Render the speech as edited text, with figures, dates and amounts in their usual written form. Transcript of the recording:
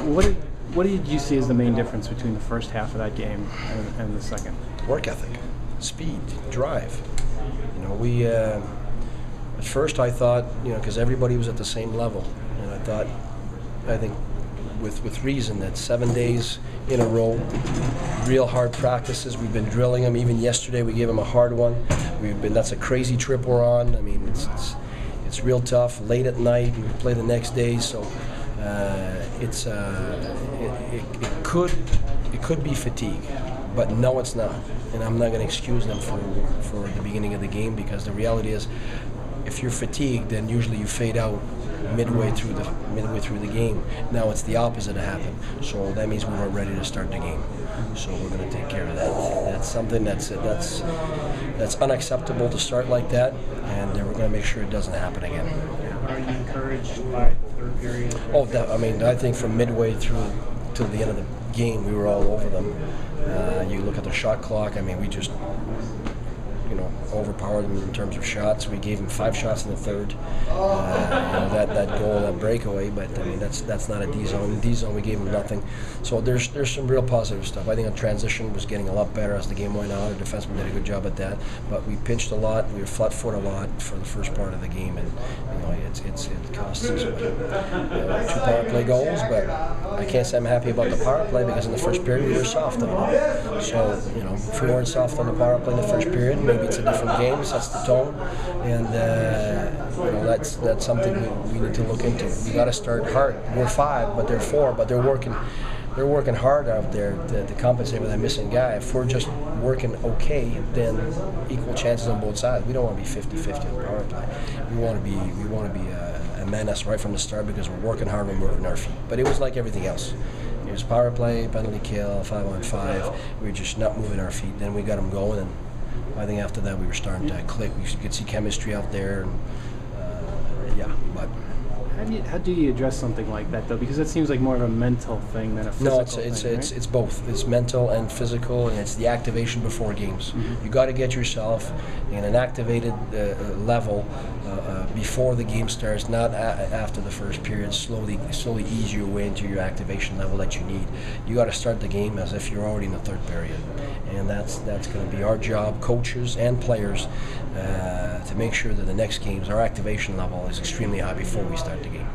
What did you see as the main difference between the first half of that game and the second? Work ethic, speed, drive. We at first I thought, because everybody was at the same level, and I think with reason that 7 days in a row, real hard practices. We've been drilling them. Even yesterday we gave them a hard one. That's a crazy trip we're on. I mean, it's real tough. Late at night, we play the next day, so it could be fatigue, but no, it's not. And I'm not going to excuse them for the beginning of the game, because the reality is, if you're fatigued, then usually you fade out midway through the game. Now it's the opposite that happened, so that means we weren't ready to start the game. So we're going to take care of that. That's something that's unacceptable to start like that, and we're going to make sure it doesn't happen again. Are you encouraged by the third period? I think from midway through till the end of the game, we were all over them. You look at the shot clock. I mean, we just overpowered them in terms of shots. We gave them 5 shots in the third. That goal, that breakaway, but I mean that's not a D zone. In D zone we gave them nothing. So there's some real positive stuff. I think our transition was getting a lot better as the game went on. Our defensemen did a good job at that. But we pinched a lot. We were flat-foot a lot for the first part of the game, and it cost us 2 power play goals. But I can't say I'm happy about the power play, because in the first period we were soft on it. So if we weren't soft on the power play in the first period, maybe it's a different game, sets the tone, and that's something we need to look into. We got to start hard. We're 5, but they're 4, but they're working hard out there to compensate for that missing guy. If we're just working okay, then equal chances on both sides. We don't want to be 50-50 on the power play. We want to be a menace right from the start, because we're working hard, we're moving our feet. But it was like everything else. It was power play, penalty kill, 5-on-5. We were just not moving our feet. Then we got them going, and I think after that we were starting to click. We could see chemistry out there, and but. How do you address something like that, though? Because it seems like more of a mental thing than a physical thing. No, it's both. It's mental and physical, and it's the activation before games. Mm-hmm. You got to get yourself in an activated level before the game starts, not after the first period. Slowly ease your way into your activation level that you need. You got to start the game as if you're already in the third period, and that's going to be our job, coaches and players, to make sure that the next games, our activation level is extremely high before we start the game.